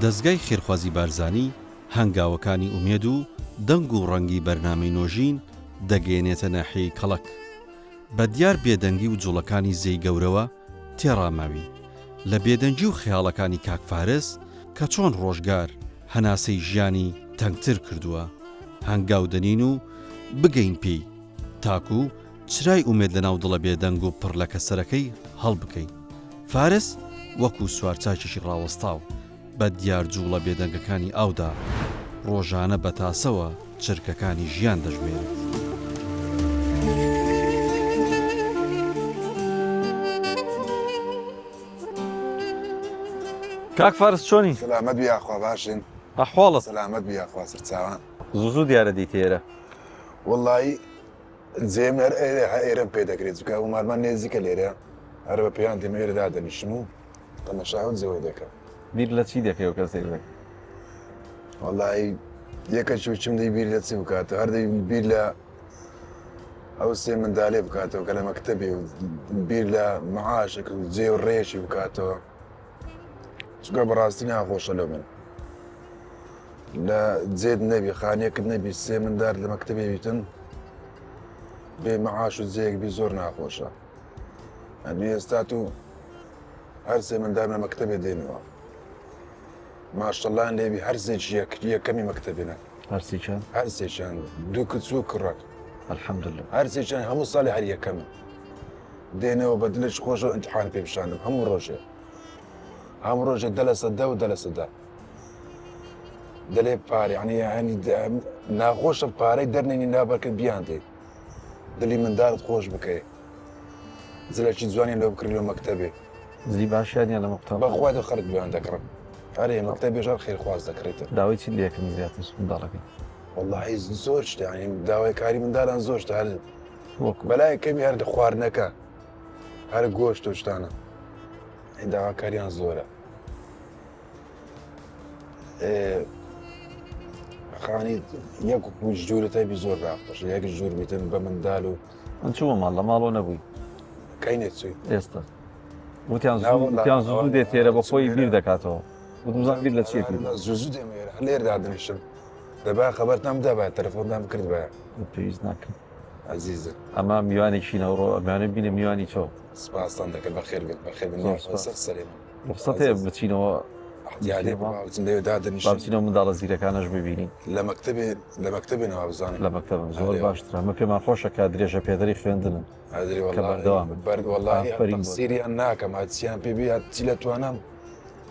دەستگای خێرخوازی بارزانی هەنگاوەکانی ئومێد و دەنگ و ڕەنگی بەرنامەی نۆژین دەگەێنێتە ناحیەی کەڵک. بە دیار بێدەنگی و جوڵەکانی زەی گەورەوە تێڕاماوی لە بێدەنگی و خەیاڵەکانی کاک فارس کە چۆن ڕۆژگار هەناسەی ژیانی تەنگتر کردووە، هەنگاو دەنین و بگەین پێی تاکو چرای ئومێد لە ناو دڵە بێدەنگ و پڕ لە کەسەرەکەی هەڵبکەین. فارس وەکو سوارچاکیشی ڕاوەستاو بە دیار جوڵە بێدەنگەکانی ئاودا ڕۆژانە بە تاسەوە چرکەکانی ژیان دەژمێرێت. کاک فارس چۆنی؟ سلامت بی ئاخوا باشن. ئەحواڵت؟ سلامت بی ئاخوا سەرچاوان. زوو دیارە دیت ئێرە. وەڵڵی جێم هەر ئێرەم پێ دەکرێت چکە ومارمان نێزیکە لێرە هەر بە پێیان دێمە ئێرەدا دەنیشم و تەماشاوت زەوە دەکەم. بیر لە چی دەکەی و کەسێک دەکەی؟ وەڵڵی یەکەش چم دەی بیر لە چی بکاتەوە هەر دەی بیر لە ئەو سێ منداڵێ بکاتەوە کە لە مەکتەبێ و بیر لە مەعاشێک و جێ و ڕێژی بکاتەوە چکە بەڕاستی ناخۆشە لە من لە جێت نەبی خانیەکت نەبی سێ مندار لە مەکتەبێ بیتن بێ مەعاش و جێیەک بی زۆر ناخۆشە. ئەنی ئێستا و هەر سێ مندار لە مەکتەبێ دێنەوە ماشەڵڵان لێبی هەر سێکی یەکەمی مەکتەبێنە هەر سێکیان دوو کچ و کوڕەک ئەلحەمدولله هەر سێکیان هەموو ساڵی هەر یەکەمە دێنەوە بە دلش خۆشە و ئیمتیحان پێ بشاندم هەموو ڕۆژێ هەموو ڕۆژێ دە لە سەدە و دە لە سەدە دەلێ پارێ ینی ناخۆشە پارەی دەرنێنی نابەرکرد بیان دێت دلی مندارت خۆش بکەیت زلێکی جوانی لەو بکردی لە مەکتەبێ زلی باشیانیان لە مەکتەب بەخوای خەرت بیان دەکڕم هەرێ مەکتەبێ ژەر خێرخواز دەکرێتە داوای چی لێکن زیاتر منداڵەکەی وەڵڵی زۆر شتە داوای کاری منداڵان زۆر شتە هەر بەلای کەمی هەر خواردنەکە هەر گۆشت و شتانە داواکاریان زۆرە خانی یەک ژوورەتەبی زۆر ڕاخۆشە یەک ژوور بیتن بە منداڵ و من چووە ماڵ لە ماڵەوە نەبووی کەینێت چووی ئێستا وتیان زوو دێت تێرە بە خۆی بیر دەکاتەوە وتمزان بیر لە چیەکی زوو دێمێرە لێردا دەنیشم دەبا خەبەرتان دەبات تەلەفۆنتان بکرد بە پێویست ناکەم عەزیزە ئەمە میوانێکی نەوڕۆ ئەمانە بینە میوانی چۆ سپاسان دەکەم بەخێر بێت بەخێر سەرێمە ڕخسەت هەیە بچینەوە بچینەوە منداڵە زیرەکانەش ببینین لە مەکتەبێ نەوە بزانین لە مەکتەب زۆر باشترە ئەمە پێمان خۆشە کە درێژە پێدەری خوێندنن سیریان ناکەم هاچیان پێبی چی لە توانم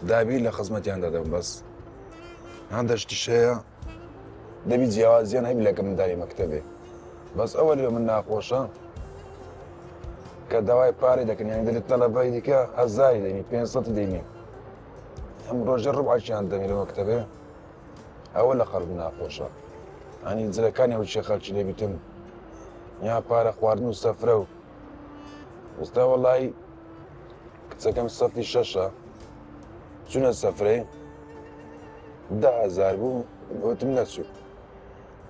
دابی لە خزمەتیان دەدەم بەس هەندەشتی شەیە دەبی جیاوازیان هەبی لەکە منداری مەکتەبێ بەس ئەوە لێ من ناخۆشە کە داوای پارەی دەکەن یانی دەێت تەلەبای دیکە هەزاری دەینی 500 دەینی ئەم ڕۆژە ڕوعاچیان دەمی لە مەکتەبێ ئەوە لە خەڵک ناخۆشە ئەنی جلەکانی ئەو چێ خەڵکی لێبیتم یا پارە خواردن و سەفرە و ئێستا وەڵی کچەکەم سەفی شەشە چونە سەفرەی 10,000 بوو گوتم نەچوو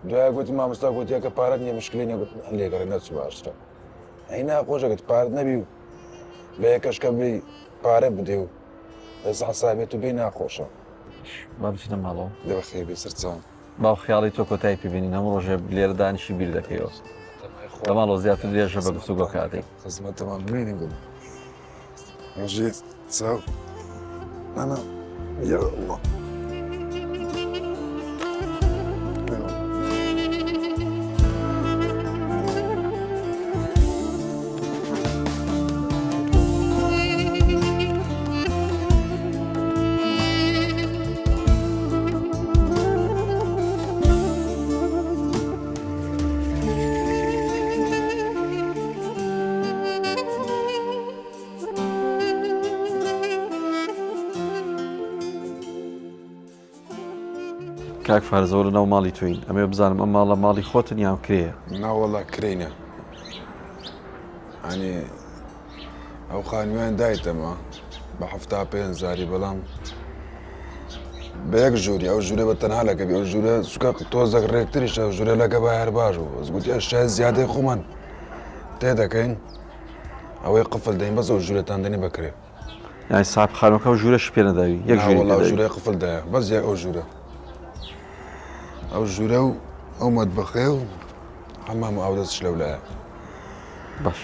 دوای گوتی مامۆستا گوتیە کە پارەت نییە مشکلی نیە گوتم لێگەڕێ نەچوو باشترە ئەی ناخۆشەکەت پارەت نەبی و بە یەکەشکە بری پارە بدێ و ئێستا حسابێت و بێ ناخۆشە با بچینە ماڵەوە دەبەخێ بێ سەرچاوم باو خیاڵی تۆ کۆتایی پێبینین هەموو ڕۆژێ لێرە دانیشی بیر دەکەیەوە لە ماڵەوە زیاتر درێژە بە گفتوگۆ کاتێک خزمەتەمان بمێنین بم ڕۆژێ چاو ئەنا یا الله کاک فارزەوە لە ناو ماڵی توین ئەمێ بزانم ئەم ماڵە ماڵی خۆتن یان کرێیە ناوەڵا کرینە ئەنی ئەو خانویان دایتەمە بە 5,000 بەڵام بە یەک ژووری ئەو ژوورە بە تەنها لەکەبی ئەو ژوورە سوکە تۆزێک ڕێکتریش ئەو ژوورە لەگە بە هەر باش بوو گوتی ئەشای زیادەی خۆمان تێ دەکەین ئەوەی قفل دەین بەس ئەو ژوورەتان دەنی بکرێ یانی ساحب خانووەکە و ژوورەش پێ نەداوی یەک نا ژووری والله پێداوی. ژوورەی قفل دایە بەس یەک ئەو ژوورە ئەو ژوورە و ئەو مەتبەخێ و هەمام ئاودەستش لەولایە. باش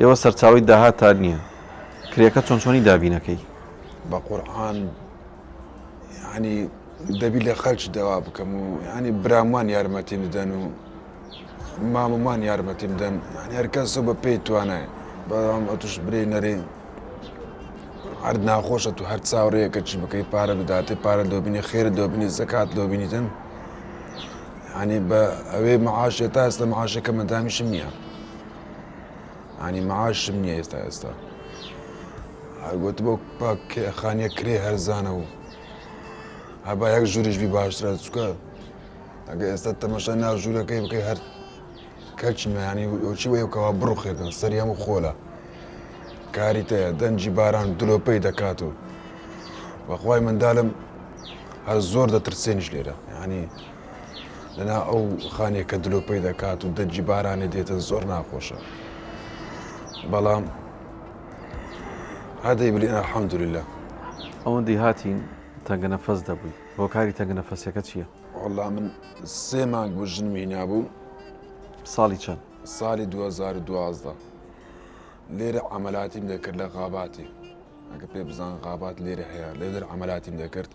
ئێوە سەرچاوی داهاتان نییە کرێکە چۆن چۆنی دابینەکەی بە قورئان ینی دەبی لە خەلکی داوا بکەم و ینی برامان یارمەتیم بدەن و مامەمان یارمەتیم بدەن ینی هەرکەسە بە پێی توانای بەڵام ئەتوش برێ نەرێ هەر ناخۆشە تو هەر چاوەڕێیەکە چی بکەی پارە بداتێ پارە دۆبینی خێرە دۆبینی زەکات دۆبینیتن ینی بە ئەوێ مەعاشێت تا ئێستا مەعاشەکە مەدامیشم نییە ینی مەعاشم نییە ئێستا گوت بۆ خانیە کرێ هەرزانە و هەبا یەک ژووریشبی باشترە چکە ئەگە ئێستا تەمەشا ناو ژوورەکەی بکەی هەر کەچمەیانی چی وەیەکەوە بڕوخێتن سەری هەموو خۆلە کاری تەیە دەنجی باران دلۆپەی دەکات و بەخوای منداڵم هەر زۆر دەترسێنیش لێرە ینی لەنا ئەو خانێک کە دلۆپەی دەکات و دەنجی بارانێ دێتە زۆر ناخۆشە بەڵام هەدەی بلین ئەلحەمدولillah ئەوەندەی هاتین تەنگە نەفەس دەبووی بۆ کاری تەنگە نەفەسەکە چییە؟ وەڵا من 3 مانگ بۆ ژنمی هینابوو ساڵی چەند؟ ساڵی 2012 لێرە عەمەلاتیم دەکرد لە غاباتی ئەگە پێ بزان غابات لێرە هەیە لێدەر عەمەلاتیم دەکرد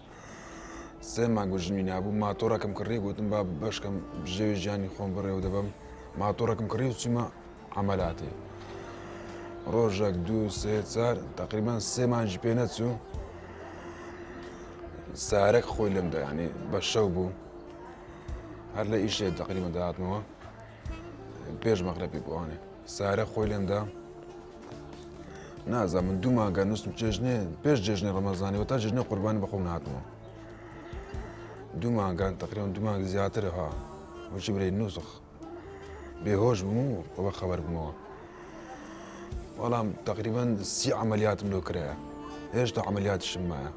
3 مانگ بۆ ژنمی نابوو ماتۆڕەکەم کڕی گوتم با بەشکەم ژێوی ژیانی خۆم بڕێوە دەبم ماتۆڕەکەم کڕی و چوومە عەمەلاتی ڕۆژێک 2 3 4 تقریبان 3 مانجی پێ نەچوو سارێک خۆی لێمدا ینی بە شەو بوو هەر لە ئیشێ تقریبان داهاتمەوە پێش مەغرەبی بووانێ سارە خۆی لێمدا نازانم من 2 مانگە نووسم جێژنێ پێش جێژنێ ڕەمەزانیەوە تا جێژنێ قوربانی بەخۆم نهاتمەوە 2 مانگان تقریبان 2 مانگ زیاتر ها وەچی برێ نووسخ بێهۆش بووم و بە خەبەر بوومەوە بەڵام تقریبان 30 عەمەلیاتم لۆ کرایە هێشتا عەمەلیاتیشم مایە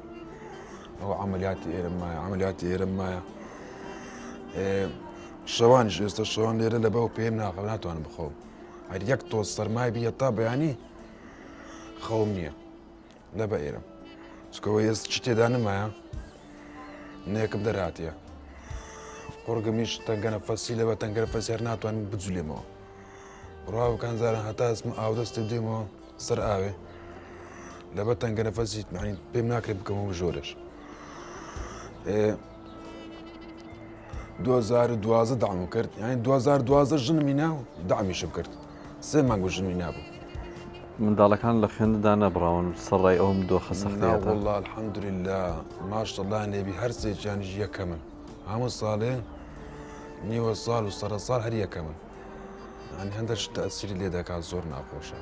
ئەو عەمەلیاتی ئێرەم مایە عەمەلیاتی ئێرەم مایە شەوانیش ئێستا شەوان لێرە لە بەو پێم ناخەو ناتوانم بخەوم هەر یەک تۆز سەرمای بیە تا بەیانی خەوم نییە لە بە ئێرەم چکەوە ئێست چی تێدا نمایە نێکم دەرهاتیە قورگەمیش تەنگە نەفەسی لەبە تەنگە نەفەسی هەر ناتوانم بجولێمەوە ڕاوکان زارن هەتا ئەسم ئاودەستی بدەمەوە سەر ئاوێ لەبە تەنگە نەفەسی پێم ناکرێت بکەمەوە ژۆرەش 2012 دامم کرد ینی 2012 ژنمی ناو دامیشم کرد 3 مانگ بۆ ژنمی نابوو منداڵەکان لە خوێندەدا نەبراون سەڕای ئەوم دۆخە سەختەیەتە والله الحەمدولillah ماشەڵڵا نێبی هەر سێکیانیش یەکە من هەموو ساڵێ نیوە ساڵ و سەرە ساڵ هەر یەکە من ینی هەندێک تەئسیری لێ دەکات زۆر ناخۆشە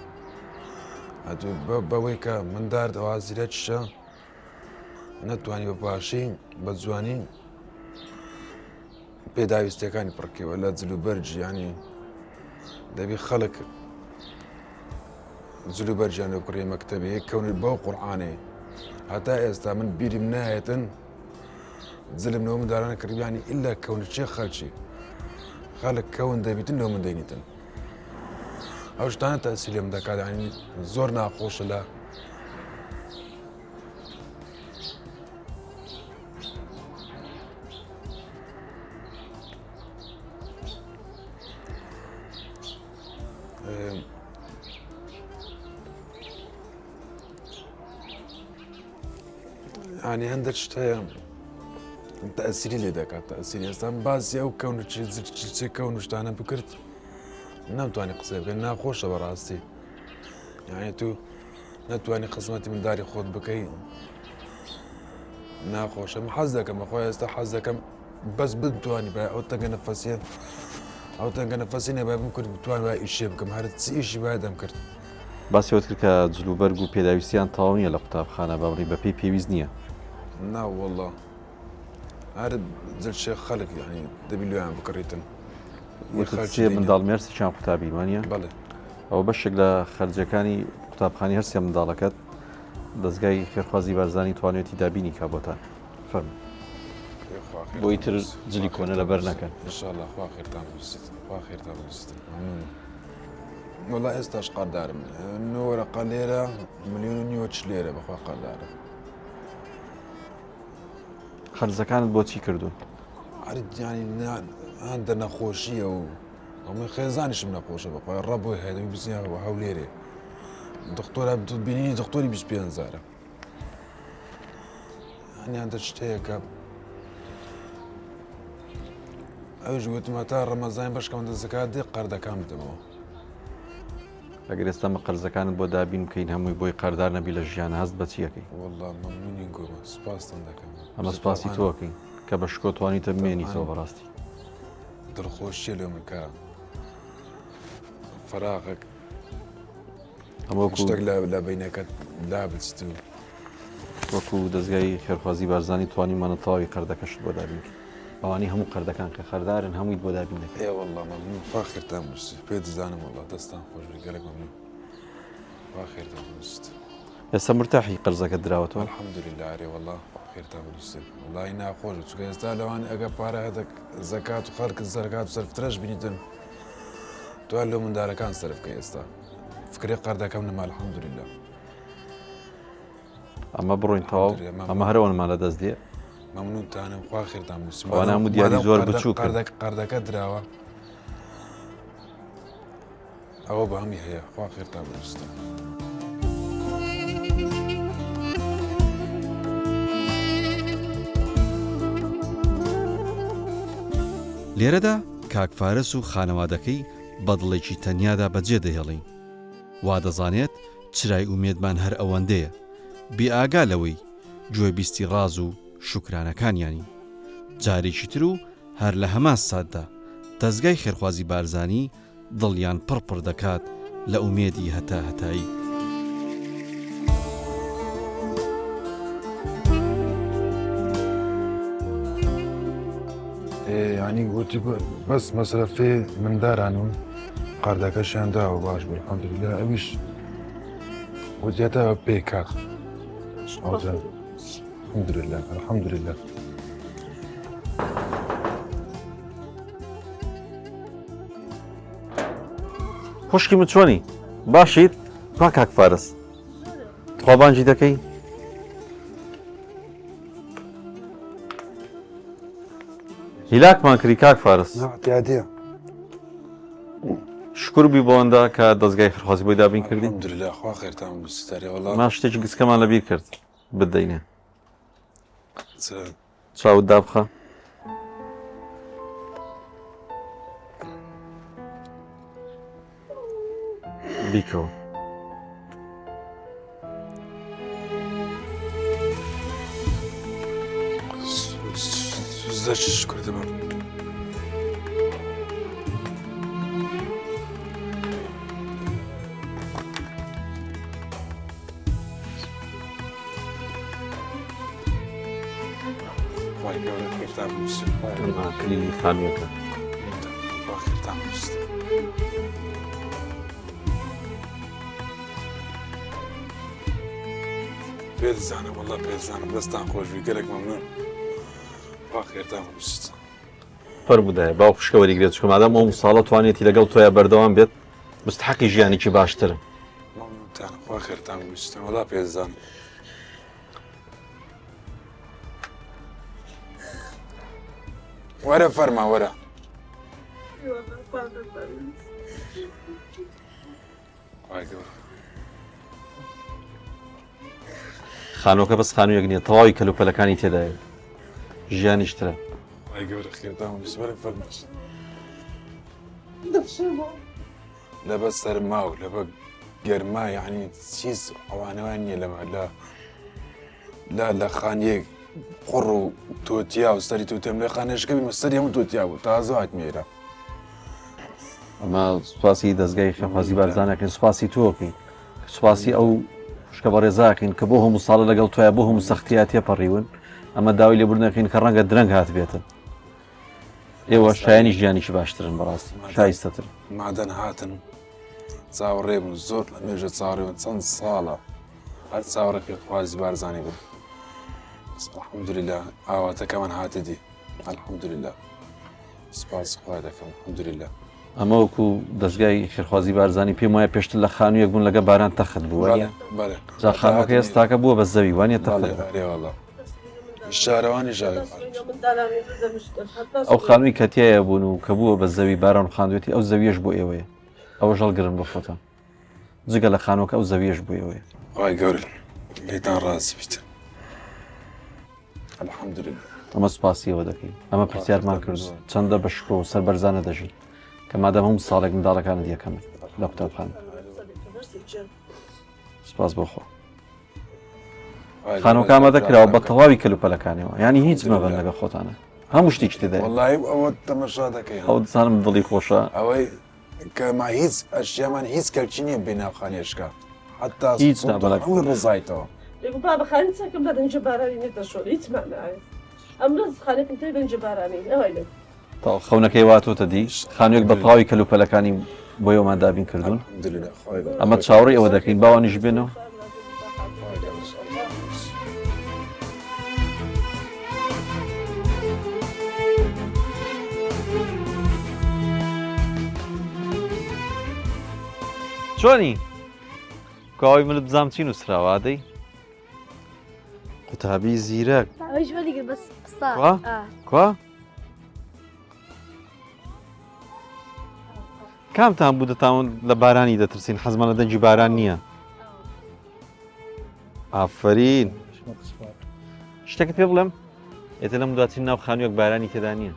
بەوەی کە مندار ئەوازیرە چشە نەتوانی بە باشی بە جوانی پێداویستەکانی پڕکەوە لە جلوبەرجی ینی دەبی خەڵک جلوبەرجیان لە کوڕی مەکتەبێ کەونی بەو قورئانێ هەتا ئێستا من بیریم نایەتن جلم لەوە منداڵانە کردیانی ئللا کەونی چێ خەڵکی خەڵک کەون دەبیتن لەو من دەینیتن ئەو شتانە تەئسیری لێم دەکات ینی زۆر ناخۆشە لە ینی هەندێک شت هەیە تەئسیری لێ دەکات تەئسیری ئێستا باسی ئەو کەون چێ کەون شتانە بکرد نەمتوانی قسە بکەین ناخۆشە بەڕاستی یعنی تو نەتوانی خزمەتی منداری خۆت بکەی ناخۆشە من حەز دەکەم بەخۆی ئێستا حەز دەکەم بەس بتوانی بە ئەو تەنگە نەفەسیە ئەو تەنگە نەفەسی نەبای بکرد بتوان وای ئیشێ بکەم هەر چی ئیشی باید دەم کرد باسیەوەت کرد کە جلوبەرگ و پێداویستیان تەواو نیە لە قوتابخانە بەڕی بەپێی پێویست نییە نا والله هەر جلشێ خەڵک ینی دەبی لێیان بکڕیتن چیە منداڵ مێرسیان قوتابی وانە؟ بەڵێ ئەو بەشێک لە خەرجەکانی قوتابخانی هەرسێ منداڵەکەت دەستگای خێرخوازی بارزانی توانێتی دابینی کا بۆتان فەرموو بۆی تر جلی کۆنە لەبەر نەکەن ئینشاءالله خوا خێرتان بنووسیت خوا خێرتان بنووسیتن مەمنونم والله ئێستاش قەردارم نۆرەقە لێرە ملیۆن و نیوەچ لێرە بەخوا قەردارم خەرجەکانت بۆچی کردوون؟ ینی هەندە نەخۆشیە و ئەمە خێزانیشم نەخۆشە بەخوا ڕە بۆی هەدەوی بزیان هەولێرێ دکتۆرە بینی دکتۆری 25,000 هەنی هەندە شتەیەکە ئەوش گوتمە تا ڕەمەزان بەشکەمەندە زکات دێ قەردەکان بدەمەوە ئەگەر ئێستا مە قەرزەکانت بۆ دابین بکەین هەمووی بۆی قەردار نەبی لە ژیانە هەست بە چیەکەی؟ والله مەمنونی گۆمە سپاسان دەکەم ئەمە سپاسی تۆکەین کە بە شکۆ توانیتە بمێنیتەوە بەڕاستی دڵخۆشیە لێمەکە فراغێک ئەمە شتێک لە بینەکەت لا بچیت و وەکو دەستگای خێرخوازی بارزانانی توانیمانە تەواوی قەردەکەشت بۆ دابین ئەوانی هەموو قەردەکان کە خەردارن هەمووی بۆ دابین دەکەین ئێ والله مەمنون فاخرتان بشت پێ دەزانم والله دەستان خۆش گەلێک مەمنون فاخرتان بشت ئێستا مرتاحی قەرزەکەت دراوەتەوە الحەمدولله عەرێ والله خێرتان بنووسن وڵی ناخۆش چونکە ئێستا لەوانێ ئەگە پارە هەدە زەکات و خەڵکت زەرکات و سەرفترەش بینیتن توان لەو مندارەکان سەرف بکەی ئێستا فکرێ قەردەکەم نەما الحەمدولله ئەمە بڕۆین تەواو ئەمە هەرەوەنمان لە دەست دێ مەمنونتانم خوا خێرتان بنووسن ئەوانە هەموو دیاری زۆر بچوو کرد قەردەکە دراوە ئەوە بە هەمی هەیە خوا خێرتان بنووسن لێرەدا کاکفارس و خانەوادەکەی بەدڵێکی تەنیادا بەجێ دەهێڵین وا دەزانێت چرای ئومێدمان هەر ئەوەندەیە بێئاگا لەوەی گوێبیستی ڕاز و شوکرانەکانیانی جارێکی تر و هەر لە هەمان ساتدا دەستگای خێرخوازی بارزانی دڵیان پڕپڕ دەکات لە ئومێدی هەتا هەتایی ینی گوتی بەس مەسرەفێ منداران و قەردەکەشیان داوە باش بوو الحەمدولله ئەویش وزیاتە پێی کات الحەمدولله الحەمدولله خوشکی من چۆنی؟ باشیت؟ با کاکفارس تخوابانجی دەکەی؟ هیلاکمان کردی کاکفارس نەحتیاتیە شکر بی بۆەوەندا کە دەستگای خێرخوازی بۆی دابین کردی الحەمدولله خوا خێرتان بستەری وەڵا ما شتێکی گسکەمان لەبیر کرد بدەینێ چ چاوت دابخە بیکەوە زەرچ شکر دەبم وای گەورە خێرتان بنووسن ئەمە کلیلی خانوویەکە خوا خێرتان بنووسن پێ دەزانم وەڵا پێ دەزانم دەستان خۆشوی گەلێک مەمنون خوا خێرتان بنووسن فەرمودایە باو خوشکە وەریگرێت چکە مادام ئەو ساڵە توانێتی لەگەڵ تۆیە بەردەوام بێت مستحەقی ژیانێکی باشترن مەمنونتانم خوا خێرتان بنووسن وەڵا پێ دەزانم وەرە فەرما وەرە وای گەورە خانۆکە بەس خانوویەک نییە تەواوی کەلوپەلەکانی تێدایە ژیانیشترە وای گەورە خێرتان بنووسن وەرە فەرماش لەبە سەرما و لەبە گەرما یعنی چیز ئەوانەوان نییە لەمە لە خانیەک قڕ و تۆتیا و سەری توتێم لە خانێشەکەی مەسەری هەموو تۆتیا بوو تازە هاتمێرە ئەمە سوپاسی دەستگای خێرخوازی بارزانەکەین سوپاسی تۆکەین سوپاسی ئەو شکە بە ڕێزاکەین کە بۆ هەموو ساڵە لەگەڵ تۆیە بۆ هەموو سەختیات تێپەڕیون ئەمە داوای لێبوردنەکەین کە ڕەنگە درەنگ هات بێتن ئێوە شایانی ژیانیشی باشترن بەڕاستی شایستەتر مادەن هاتن چاوەڕێ بوون زۆر لە مێژە چاوەڕێون چەند ساڵە هەر چاوەڕێ خێرخوازی بارزانی بوو الحەمدولله ئاواتەکەمان هاتە دی الحەمدولله سپاس خوا دەکەم الحەمدولله ئەمە وەکو دەستگای خێرخوازی بارزانانی پێم وایە پێشتر لە خانوویەک بوون لەگە باران تەخت بوو جا خانووەکە ئێستاکە بووە بە زەوی وانە تەخت شارەوانی ژاوی ئەو خانووی کەتیایە بوون و کە بووە بە زەوی باران خاندوێتی ئەو زەویەش بۆ ئێوەیە ئەوە ژەڵگرن بە خۆتان جگە لە خانووەکە ئەو زەویەش بۆ ئێوەیە خی گەورن لێتان ڕازی بیتە الحەمدولله ئەمە سوپاسیەوە دەکەین ئەمە پرسیارمان کرد چەندە بە شکۆ و سەربەرزانە دەژین کە مادەم هەموو ساڵێک منداڵەکانت یەکەمن لە قوتابخانە سوپاس بۆخۆ خانووەکانمە دەکراوە بە تەواوی کەلوپەلەکانەوە ینی هیچ مەبەن لەگە خۆتانە هەموو شتێکی تێدای وەڵی ئەوە تەمەشا دەکەین ئەو دەزانم دڵی خۆشە ئەوەی کەما هیچ ئەشیامان هیچ کەلکی نییە بێناوخانێشکە حتا هیچ نابەلک ڕزایتەوە بابا خانە چاکەم بە دەنج بارانی نێتەشۆر هیچ مانایە ئەم ڕز خانێکم تێ دەنج بارانی ئەوەی لێ تا خەونەکەی واتۆتە دی خانوویەک بە تەواوی کەلوپەلەکانی بۆ ئێوەمان دابین کردوون ئەمە چاوەڕێی ئەوە دەکەین باوانیش بێنەوە چۆنی کاوی منت بزانم چی نووسراوە دەی قوتابی زیرەک ئەویش وەریگر بەس قسە کوا کامتان بوو دەتاون لە بارانی دەترسین حەزمانە دەنجی باران نییە ئافرین شتێکت پێ بڵێم ئێتە لەم دواتین ناو خانوویەک بارانی تێدا نییە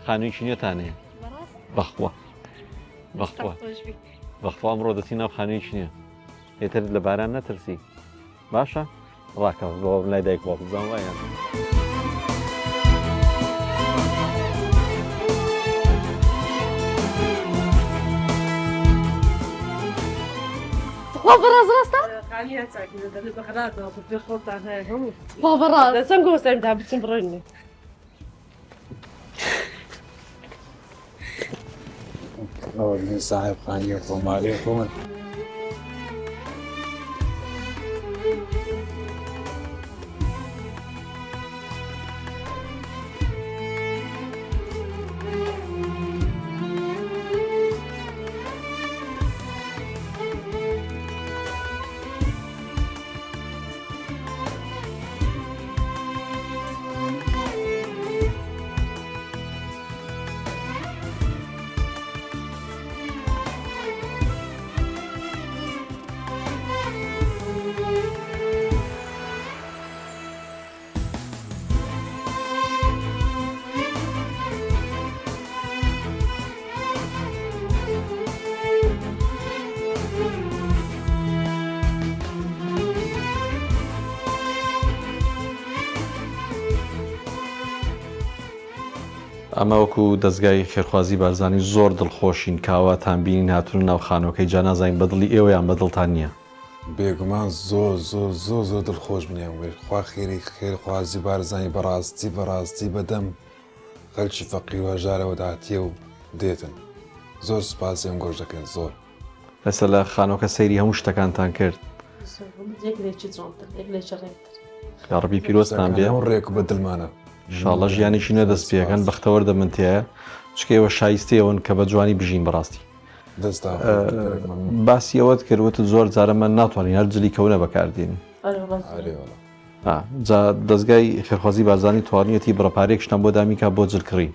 خانووی چینیۆتانەیە بەخوا بەخوا بەخوا ئەمڕۆ دەچین ناو خانوویەکی نییە ئێتر لە باران نەترسی باشە ڕاکە بۆ لای دایک بۆ بزان وایە بەڕاز ڕاستە پێ خۆتان هەیە هەموو بەڕاز دەچەند گۆستایمدا بچین بڕۆینێ صاحب خانیە خۆماڵی خۆمن ئەمە وەکو دەستگای خێرخوازی بارزانانی زۆر دڵخۆشین کاواتان بینین هاتوون ناو خانۆکەی جا نازانین بەدڵی ئێوەیان بەدڵتان نییە بێگومان زۆر دڵخۆش بنیان وێ خوا خێری خێرخوازی بارزانانی بەڕاستی بەدەم خەلکی فەقیر و هەژارەوە داهاتیە و دێتن زۆر سوپاسیان گۆش دەکەن زۆر لەسەر لە خانۆکە سەیری هەموو شتەکانتان کرد یەکێکی جوانتر یەکێکی ڕێکتر یا ڕەبی پیرۆستان بێ ڕێک و بەدڵمانە انشاءالله ژیانێکی نوێ دەست پێکەن بەختەوەردە من تایە چکە ئێوە شایستەیەون کە بە جوانی بژین بەڕاستی باسی ئەوەت کردوتە زۆر جارە من ناتوانین هەر جلی کەونە بەکاردێنین جا دەستگای خێرخوازی بارزانانی توانیەتی بڕەپارێکشتان بۆ دامیکە بۆ جلکڕی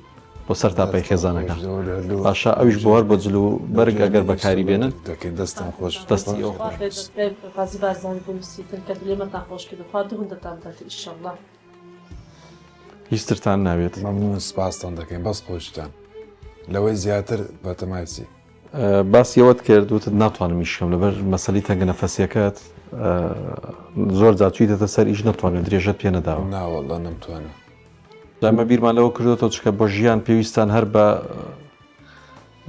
بۆ سەر تاپەی خێزانەکە باشە ئەویش بۆ هەر بۆ جل و بەرگ ئەگەر بەکاری بێنن دەستم خۆش دەستی ئەو خێرخوازی بارزانانی بنووسیتن کە دلێمەتان خۆش کرد خوا دووندەتان دەات ئینشەڵڵا هیچترتان ناوێت مەمنون سپاسان دەکەین بەس خۆشتان لەوەی زیاتر بەتەمایسی باسی ئەوەت کردوتت ناتوانم میشکەم لەبەر مەسەلی تەنگە نەفەسیەکەت زۆر جاچوویتە سەر ئیش ناتوانێت درێژت پێ نەداوە ناوەڵڵا نەمتوانە ئەمە بیرمان لەوە کردوەوە چکە بۆ ژیان پێویستان هەر بە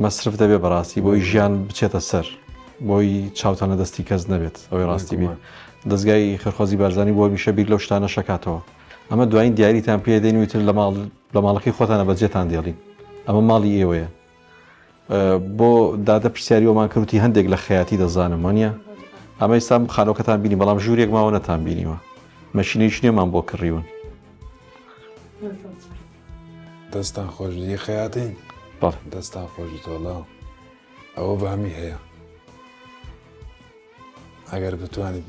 مەصرف دەبێ بەڕاستی بۆی ژیان بچێتە سەر بۆی چاوتانە دەستی کەس نەبێت ئەوەی ڕاستی بێ دەستگای خێرخوازی بارزانانی بۆ میشە بیر لەو شتانە شەکاتەوە ئەمە دوایین دیاریتان پێ دێنیتر لە ماڵەکەی خۆتانە بەجێتان دێڵین ئەمە ماڵی ئێوەیە بۆ دادە پرسیاریەوەمان کردوتی هەندێک لە خەیاتی دەزانم وانە ئەمە ئێستا خانۆکەتان بینی بەڵام ژوورێک ماوە نەتان بینیوە مەشینەی شنێمان بۆ کڕیون دەستان خۆش دی خەیاتی بەڵێ دەستا خۆشتۆڵە ئەوە بەهمی هەیە ئەگەر بتوانیت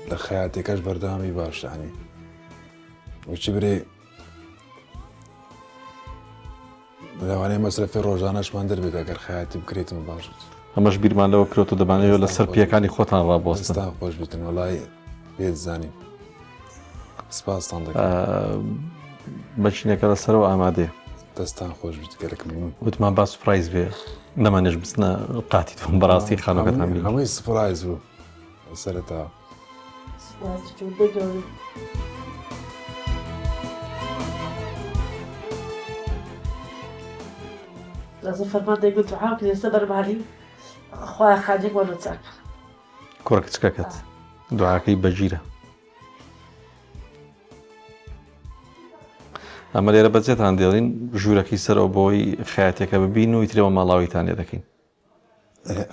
لە خەیاتێکەش بەردەوامی باشانی وچی برێ لەوانەیە مەسرفی ڕۆژانەشمان دەربێت ئەگەر خەیاتی بکرێتم باشت ئەمەش بیرمان لەوە کرێت و دەبانەوە لەسەر پیەکانی خۆتان ڕابۆستن دەستا خۆش بتن وڵای پێت زانیم سپاسان دەکەم بەچینەکە لەسەرەوە ئامادەیە دەستان خۆش بێت گەرەکم وتمان با سوپرایز بێ نەمانێش بچنە قاتی تۆم بەڕاستی خانۆکەتان بینی هەمووی سپرایز بوو سەرەتا لازم فەرمان دەیگوت دوعا کرێ لەسەر بەرباری خوا خاجێک وەرە چاکە کوڕە کچکەکەت دوعاکەی بەگیرە ئەمە لێرە بەجێتان دێڵین ژوورەکەی سەرەوە بۆی خەیاتێکە ببین و ئیترەوە ماڵاویتان لێ دەکەین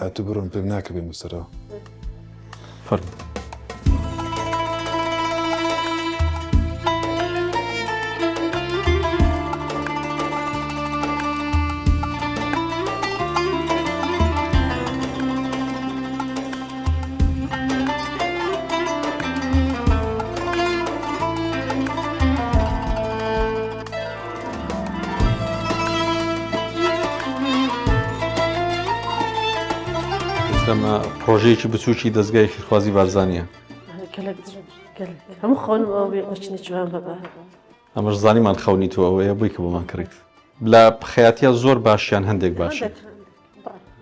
ئەتو بڕۆن پێم ناکە بێ مەسەرەوە فەرمو ئەمە پرۆژەیەکی بچووکی دەستگای خێرخوازی بارزانیە هەموو خۆنم ئەو بێ قچنی جوان بەبە ئەمەش زانیمان خەونی تۆ ئەوەیە بووی کە بۆمان کرد لە خەیاتیا زۆر باشیان هەندێک باشی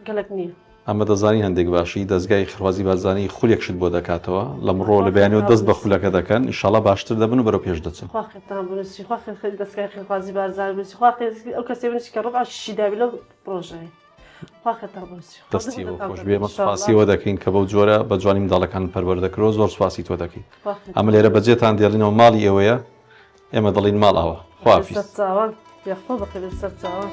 گەلک نییە ئەمە دەزانی هەندێک باشی دەستگای خێرخوازی بارزانانی خولێکشت بۆ دەکاتەوە لە مڕۆ لە بەیانەوە دەست بە خولەکە دەکەن ئینشاڵڵا باشتر دەبن و بەرەو پێش دەچن خوا خێتان بنووسی خوا خێر دەستگای خێرخوازی بارزان بنووسی خوا ئەو کەسێ بنووسی کە ڕۆژ شیشی داوی لەو پرۆژەیە خوا خێتان بنووسی دەستی بۆ خۆش بێ ئەمە سوپاسیەوە دەکەین کە بەو جۆرە بە جوانی منداڵەکان پەروەردەکرۆ زۆر سوپاسی تۆ دەکەین ئەمە لێرە بەجێتان دێڵینەوە ماڵی ئێوەیە ئێمە دەڵین ماڵ ئەوە خوافیز سەر چاوان یاخۆ بەخێر سەر چاوان